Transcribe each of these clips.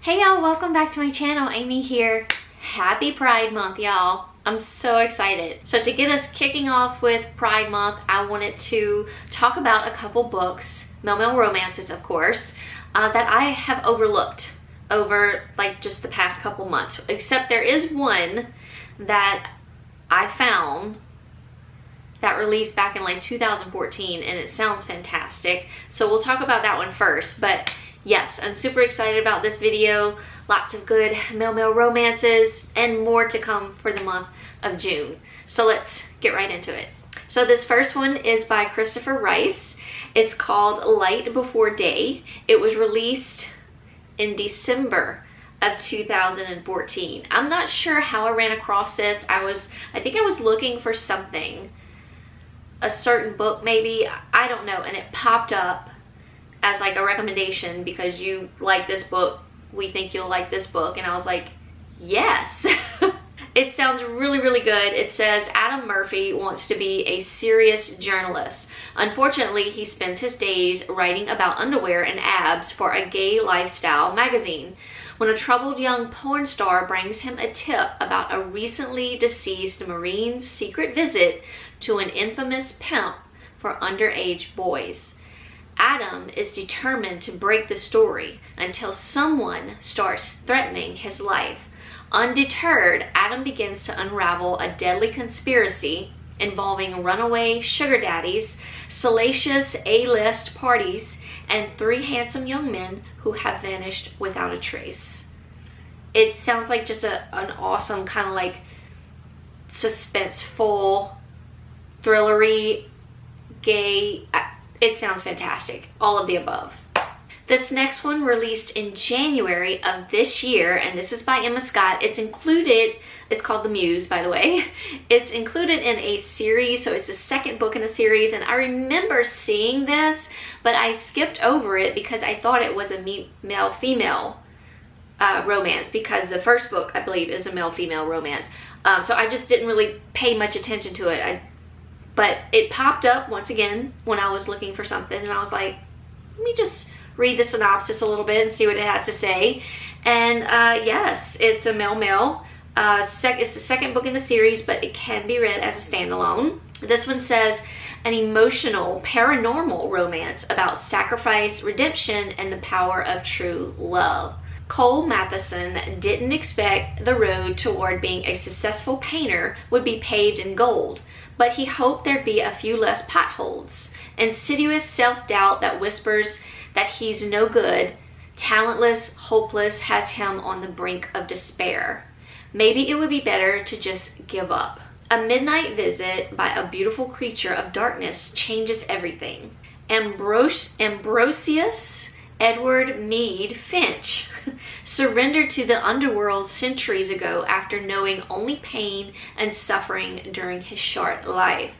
Hey y'all, welcome back to my channel. Aimee here. Happy Pride Month, y'all. I'm so excited. So to get us kicking off with Pride Month, I wanted to talk about a couple books, male romances of course, that I have overlooked over like just the past couple months. Except there is one that I found that released back in like 2014 and it sounds fantastic. So we'll talk about that one first. But yes, I'm super excited about this video. Lots of good male romances and more to come for the month of June. So let's get right into it. So this first one is by Christopher Rice. It's called Light Before Day. It was released in December of 2014. I'm not sure how I ran across this. I think I was looking for something, a certain book maybe, I don't know, and it popped up as like a recommendation because you like this book, we think you'll like this book, and I was like, yes. It sounds really good. It says Adam Murphy wants to be a serious journalist. Unfortunately, he spends his days writing about underwear and abs for a gay lifestyle magazine. When a troubled young porn star brings him a tip about a recently deceased Marine's secret visit to an infamous pimp for underage boys, Adam is determined to break the story until someone starts threatening his life. Undeterred, Adam begins to unravel a deadly conspiracy involving runaway sugar daddies, salacious A-list parties, and 3 handsome young men who have vanished without a trace. It sounds like just an awesome kind of like suspenseful, thrillery, gay. It sounds fantastic. All of the above. This next one released in January of this year, and this is by Emma Scott. It's called The Muse, by the way. It's included in a series, so it's the second book in a series, and I remember seeing this, but I skipped over it because I thought it was a male-female romance, because the first book, I believe, is a male-female romance. So I just didn't really pay much attention to it. But it popped up once again when I was looking for something, and I was like, let me just read the synopsis a little bit and see what it has to say. And yes, it's a male-male. It's the second book in the series, but it can be read as a standalone. This one says an emotional paranormal romance about sacrifice, redemption, and the power of true love. Cole Matheson didn't expect the road toward being a successful painter would be paved in gold, but he hoped there'd be a few less potholes. Insidious self-doubt that whispers that he's no good, talentless, hopeless, has him on the brink of despair. Maybe it would be better to just give up. A midnight visit by a beautiful creature of darkness changes everything. Ambrosius Edward Mead Finch surrendered to the underworld centuries ago after knowing only pain and suffering during his short life.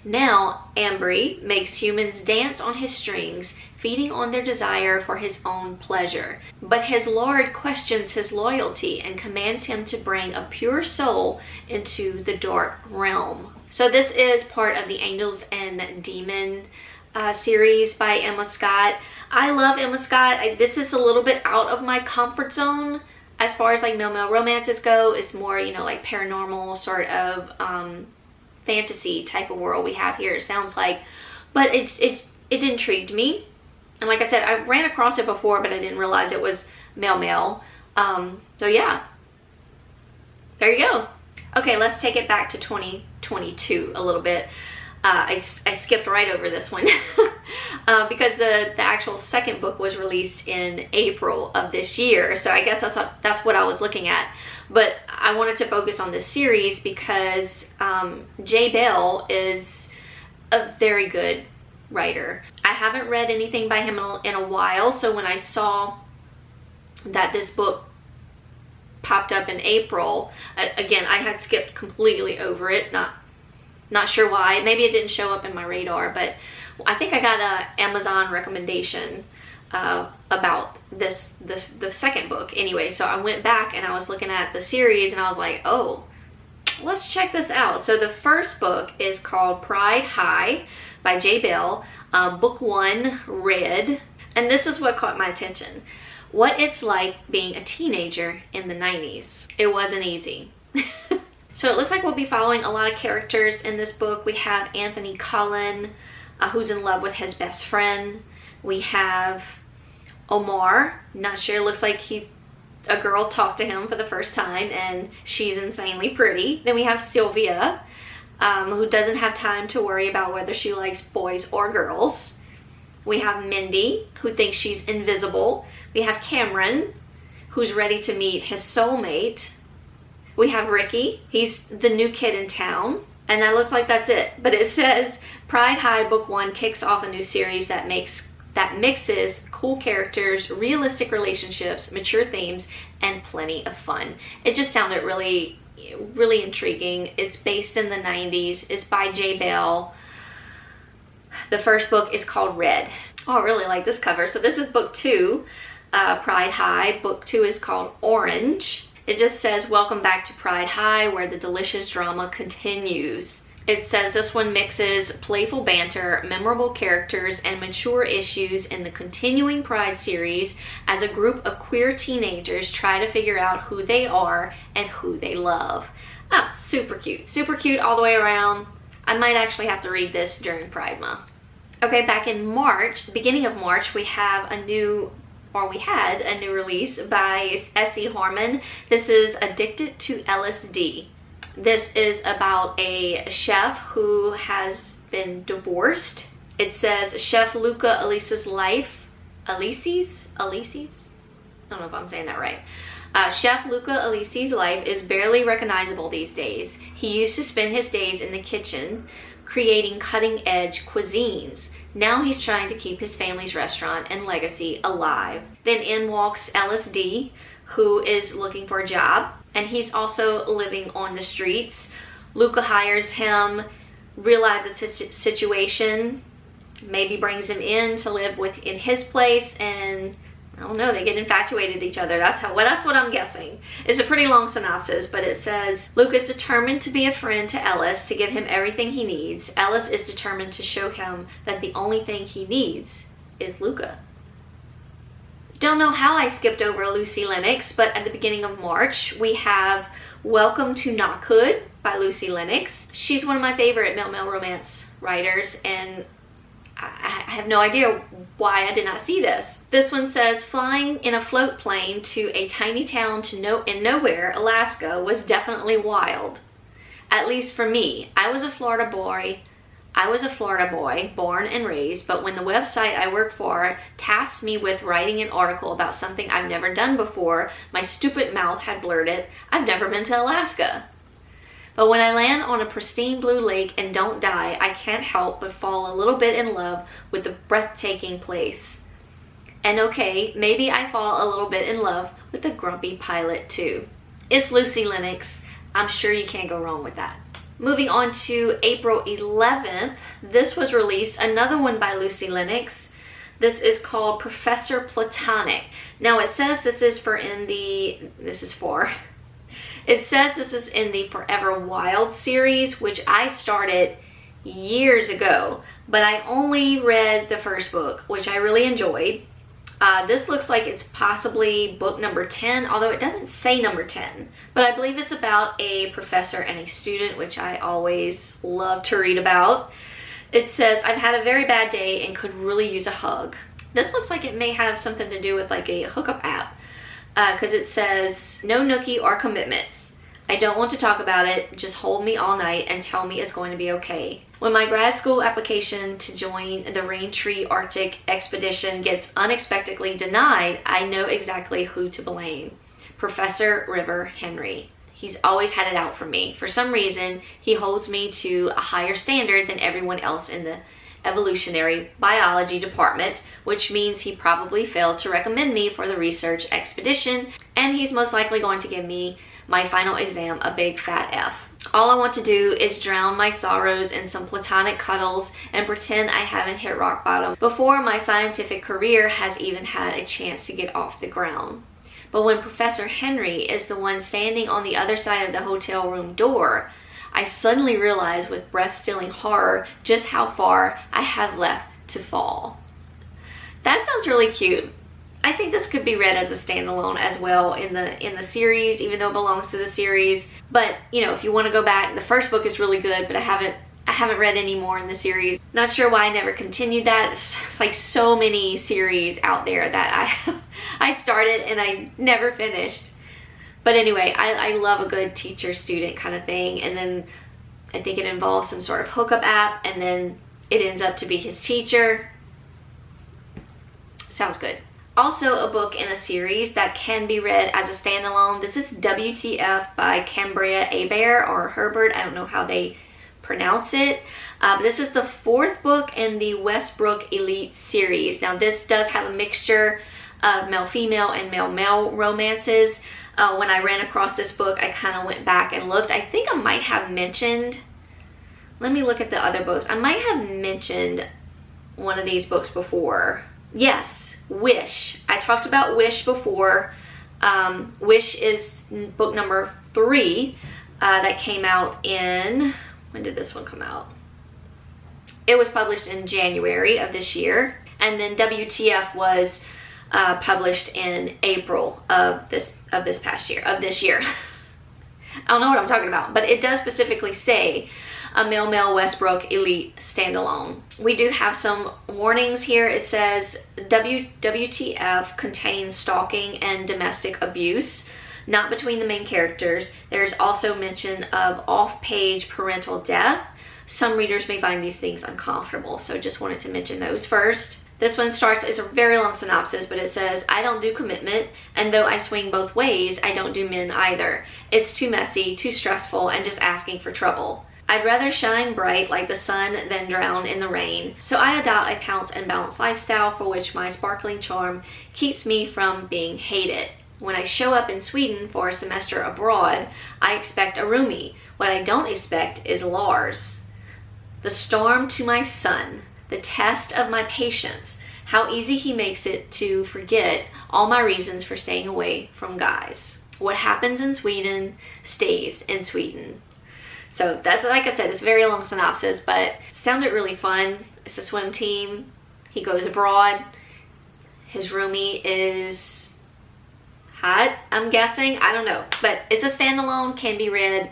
Now, Ambry makes humans dance on his strings, feeding on their desire for his own pleasure. But his lord questions his loyalty and commands him to bring a pure soul into the dark realm. So this is part of the Angels and Demon series by Emma Scott. I love Emma Scott. This is a little bit out of my comfort zone as far as like male romances go. It's more, you know, like paranormal sort of fantasy type of world we have here, it sounds like. But it intrigued me. And like I said, I ran across it before, but I didn't realize it was male. So yeah, there you go. Okay, let's take it back to 2022 a little bit. I skipped right over this one because the actual second book was released in April of this year. So I guess that's what I was looking at. But I wanted to focus on this series because J. Bell is a very good writer. I haven't read anything by him in a while, so when I saw that this book popped up in April, again, I had skipped completely over it. Not sure why. Maybe it didn't show up in my radar, but I think I got an Amazon recommendation about the second book anyway. So I went back and I was looking at the series and I was like, oh, let's check this out. So the first book is called Pride High by J. Bell. Book 1, Red. And this is what caught my attention. what it's like being a teenager in the 90s. It wasn't easy. So it looks like we'll be following a lot of characters in this book. We have Anthony Cullen, who's in love with his best friend. We have Omar, not sure, looks like a girl talked to him for the first time and she's insanely pretty. Then we have Sylvia, who doesn't have time to worry about whether she likes boys or girls. We have Mindy, who thinks she's invisible. We have Cameron, who's ready to meet his soulmate. We have Ricky, he's the new kid in town. And that looks like that's it. But it says, Pride High Book 1 kicks off a new series that mixes cool characters, realistic relationships, mature themes, and plenty of fun. It just sounded really, really intriguing. It's based in the 90s. It's by J. Bell. The first book is called Red. Oh, I really like this cover. So this is book 2, Pride High. Book 2 is called Orange. It just says, welcome back to Pride High, where the delicious drama continues. It says this one mixes playful banter, memorable characters, and mature issues in the continuing Pride series as a group of queer teenagers try to figure out who they are and who they love. Ah, super cute all the way around. I might actually have to read this during Pride Month. Okay, back in March, the beginning of March, we had a new release by S.E. Harmon. This is Addicted to LSD. This is about a chef who has been divorced. It says Chef Luca Elise's life. Elise's? I don't know if I'm saying that right. Chef Luca Elise's life is barely recognizable these days. He used to spend his days in the kitchen creating cutting-edge cuisines. Now he's trying to keep his family's restaurant and legacy alive. Then in walks LSD, who is looking for a job, and he's also living on the streets. Luca hires him, realizes his situation, maybe brings him in to live in his place, and I don't know, they get infatuated with each other. That's what I'm guessing. It's a pretty long synopsis, but it says, Luke is determined to be a friend to Ellis to give him everything he needs. Ellis is determined to show him that the only thing he needs is Luca. Don't know how I skipped over Lucy Lennox, but at the beginning of March, we have Welcome to Knockhood by Lucy Lennox. She's one of my favorite male romance writers, and I have no idea why I did not see this. This one says, flying in a float plane to a tiny town in nowhere, Alaska, was definitely wild. At least for me. I was a Florida boy, born and raised, but when the website I work for tasked me with writing an article about something I've never done before, my stupid mouth had blurted, I've never been to Alaska. But when I land on a pristine blue lake and don't die, I can't help but fall a little bit in love with the breathtaking place. And okay, maybe I fall a little bit in love with the grumpy pilot too. It's Lucy Lennox. I'm sure you can't go wrong with that. Moving on to April 11th, this was released, another one by Lucy Lennox. This is called Professor Platonic. Now it says this is in the Forever Wild series, which I started years ago, but I only read the first book, which I really enjoyed. This looks like it's possibly book number 10, although it doesn't say number 10, but I believe it's about a professor and a student, which I always love to read about. It says, I've had a very bad day and could really use a hug. This looks like it may have something to do with like a hookup app. Because it says, no nookie or commitments. I don't want to talk about it, just hold me all night and tell me it's going to be okay. When my grad school application to join the Raintree Arctic expedition gets unexpectedly denied, I know exactly who to blame. Professor River Henry. He's always had it out for me. For some reason, he holds me to a higher standard than everyone else in the evolutionary biology department, which means he probably failed to recommend me for the research expedition, and he's most likely going to give me my final exam a big fat F. All I want to do is drown my sorrows in some platonic cuddles and pretend I haven't hit rock bottom before my scientific career has even had a chance to get off the ground. But when Professor Henry is the one standing on the other side of the hotel room door, I suddenly realize with breath-stealing horror just how far I have left to fall. That sounds really cute. I think this could be read as a standalone as well in the series, even though it belongs to the series. But you know, if you want to go back, the first book is really good, but I haven't read any more in the series. Not sure why I never continued that. It's like so many series out there that I started and I never finished. But anyway, I love a good teacher-student kind of thing. And then I think it involves some sort of hookup app, and then it ends up to be his teacher. Sounds good. Also a book in a series that can be read as a standalone. This is WTF by Cambria Hebert or Herbert. I don't know how they pronounce it. This is the 4th book in the Westbrook Elite series. Now this does have a mixture of male-female and male-male romances. When I ran across this book, I kind of went back and looked. I think I might have mentioned, let me look at the other books. I might have mentioned one of these books before. Yes, Wish. I talked about Wish before. Wish is book number 3 that came out in, when did this one come out? It was published in January of this year. And then WTF was published in April of this year. I don't know what I'm talking about, but it does specifically say a male-male Westbrook Elite standalone. We do have some warnings here. It says WTF contains stalking and domestic abuse, not between the main characters. There's also mention of off-page parental death. Some readers may find these things uncomfortable, so just wanted to mention those first. This one starts, it's a very long synopsis, but it says, I don't do commitment, and though I swing both ways, I don't do men either. It's too messy, too stressful, and just asking for trouble. I'd rather shine bright like the sun than drown in the rain, so I adopt a pounce and balance lifestyle for which my sparkling charm keeps me from being hated. When I show up in Sweden for a semester abroad, I expect a roomie. What I don't expect is Lars. The storm to my sun, the test of my patience, how easy he makes it to forget all my reasons for staying away from guys. What happens in Sweden stays in Sweden. So that's, like I said, it's a very long synopsis, but it sounded really fun. It's a swim team. He goes abroad. His roomie is hot, I'm guessing. I don't know. But it's a standalone, can be read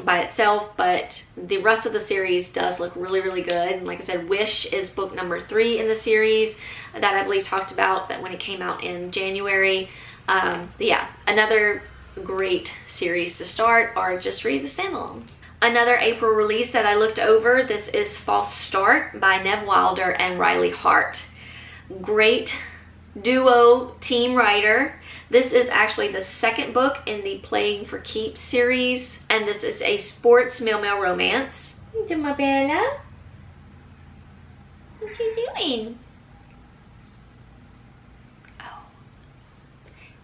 by itself, but the rest of the series does look really, really good. And like I said, Wish is book number 3 in the series that I believe talked about that when it came out in January. Yeah, another great series to start, or just read the standalone. Another April release that I looked over, this is False Start by Nev Wilder and Riley Hart. Great duo team writer. This is actually the 2nd book in the Playing for Keeps series, and this is a sports male-male romance. Hey, my Bella. What are you doing? Oh,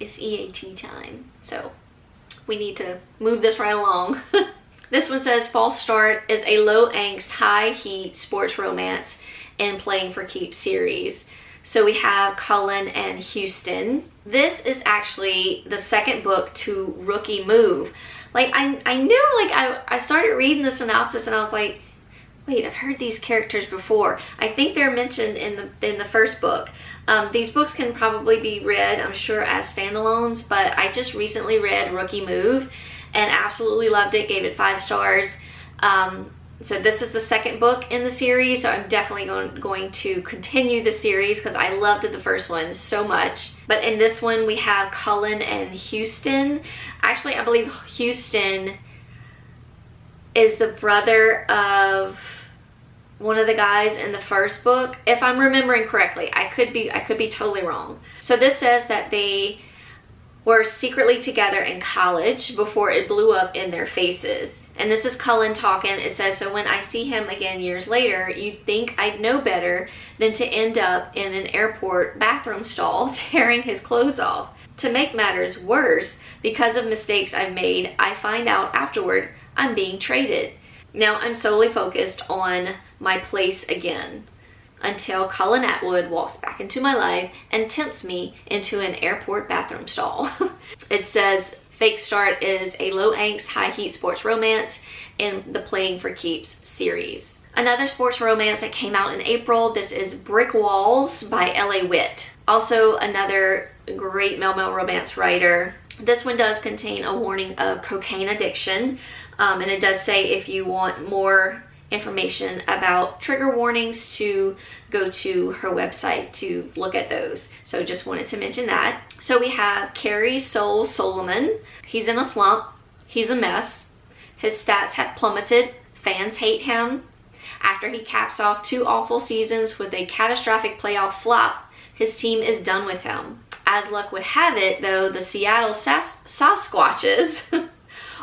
it's EAT time, so we need to move this right along. This one says False Start is a low angst, high heat sports romance in Playing for Keeps series. So we have Cullen and Houston. This is actually the 2nd book to Rookie Move. Like I knew, like I started reading the synopsis and I was like, wait, I've heard these characters before. I think they're mentioned in the 1st book. These books can probably be read, I'm sure, as standalones, but I just recently read Rookie Move and absolutely loved it, gave it 5 stars. So this is the 2nd book in the series, so I'm definitely going to continue the series because I loved the 1st one so much. But in this one we have Cullen and Houston. Actually, I believe Houston is the brother of one of the guys in the 1st book, if I'm remembering correctly. I could be totally wrong. So this says that they were secretly together in college before it blew up in their faces. And this is Cullen talking. It says, so when I see him again years later, you'd think I'd know better than to end up in an airport bathroom stall tearing his clothes off. To make matters worse, because of mistakes I've made, I find out afterward I'm being traded. Now I'm solely focused on my place again, until Cullen Atwood walks back into my life and tempts me into an airport bathroom stall. It says Fake Start is a low angst, high heat sports romance in the Playing for Keeps series. Another sports romance that came out in April, this is Brick Walls by L.A. Witt. Also another great male romance writer. This one does contain a warning of cocaine addiction, and it does say if you want more information about trigger warnings to go to her website to look at those. So just wanted to mention that. So we have Carrie Soul Solomon. He's in a slump. He's a mess. His stats have plummeted. Fans hate him. After he caps off 2 awful seasons with a catastrophic playoff flop, his team is done with him. As luck would have it, though, the Seattle Sasquatches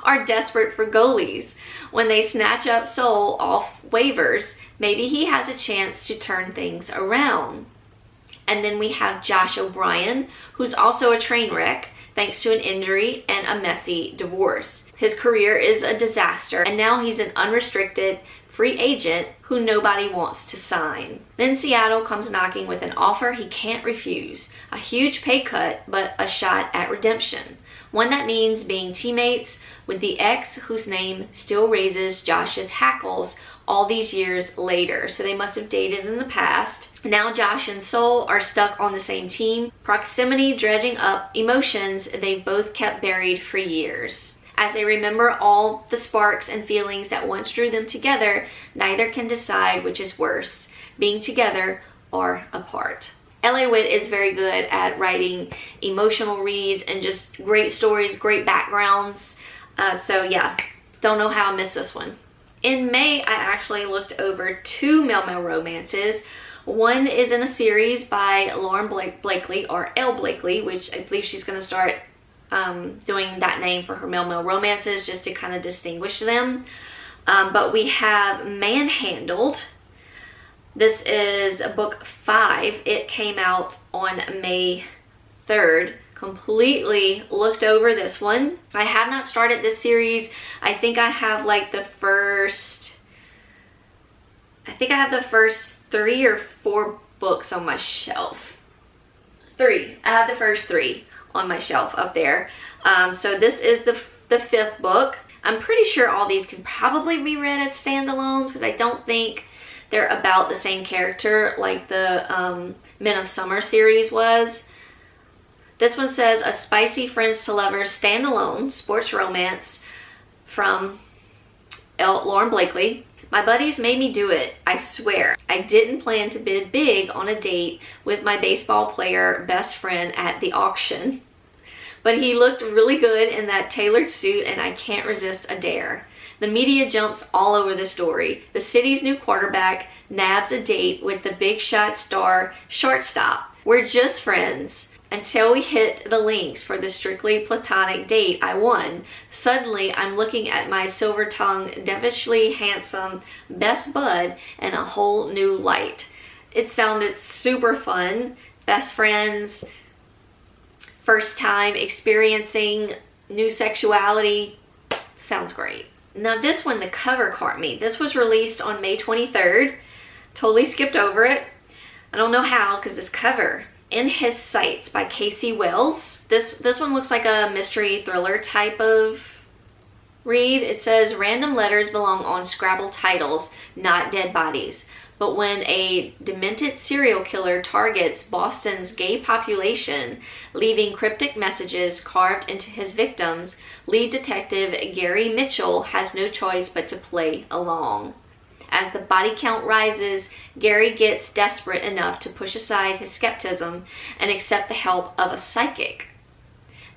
are desperate for goalies. When they snatch up Soul off waivers, maybe he has a chance to turn things around. And then we have Josh O'Brien, who's also a train wreck thanks to an injury and a messy divorce. His career is a disaster, and now he's an unrestricted free agent who nobody wants to sign. Then Seattle comes knocking with an offer he can't refuse. A huge pay cut, but a shot at redemption. One that means being teammates with the ex whose name still raises Josh's hackles all these years later. So they must have dated in the past. Now Josh and Soul are stuck on the same team. Proximity dredging up emotions they've both kept buried for years. As they remember all the sparks and feelings that once drew them together, neither can decide which is worse, being together or apart. L.A. Witt is very good at writing emotional reads and just great stories, great backgrounds. So yeah, don't know how I missed this one. In May, I actually looked over 2 male romances. One is in a series by Lauren Blakely, or L. Blakely, which I believe she's going to start doing that name for her male romances just to kind of distinguish them. But we have Manhandled. This is book 5. It came out on May 3rd. Completely looked over this one. I have not started this series. I think I have like the first 3 or 4 books on my shelf. 3. I have the first 3 on my shelf up there. So this is the 5th book. I'm pretty sure all these can probably be read as standalones because I don't think they're about the same character like the Men of Summer series was. This one says a spicy friends to lovers standalone sports romance from Lauren Blakely. My buddies made me do it, I swear. I didn't plan to bid big on a date with my baseball player best friend at the auction, but he looked really good in that tailored suit and I can't resist a dare. The media jumps all over the story. The city's new quarterback nabs a date with the big shot star shortstop. We're just friends. Until we hit the links for the strictly platonic date I won. Suddenly, I'm looking at my silver-tongued, devilishly handsome best bud in a whole new light. It sounded super fun. Best friends, first time experiencing new sexuality. Sounds great. Now this one, the cover caught me. This was released on May 23rd. Totally skipped over it. I don't know how, because this cover. In His Sights by Casey Wells. This one looks like a mystery thriller type of read. It says random letters belong on Scrabble titles, not dead bodies. But when a demented serial killer targets Boston's gay population, leaving cryptic messages carved into his victims, lead detective Gary Mitchell has no choice but to play along. As the body count rises, Gary gets desperate enough to push aside his skepticism and accept the help of a psychic.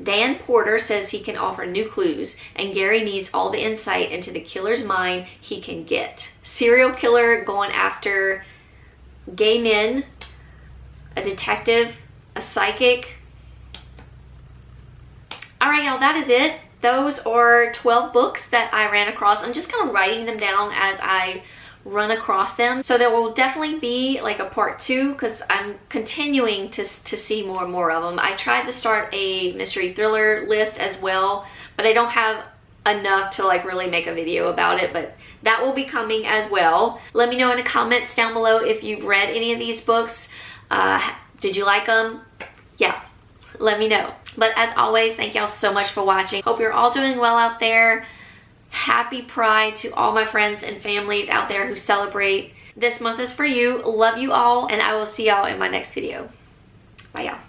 Dan Porter says he can offer new clues, and Gary needs all the insight into the killer's mind he can get. Serial killer going after gay men, a detective, a psychic. Alright y'all, that is it. Those are 12 books that I ran across. I'm just kind of writing them down as I run across them. So there will definitely be like a part 2 because I'm continuing to see more and more of them. I tried to start a mystery thriller list as well, but I don't have enough to like really make a video about it, but that will be coming as well. Let me know in the comments down below if you've read any of these books. Did you like them? Yeah, let me know. But as always, thank y'all so much for watching. Hope you're all doing well out there. Happy Pride to all my friends and families out there who celebrate. This month is for you. Love you all, and I will see y'all in my next video. Bye. Bye, y'all.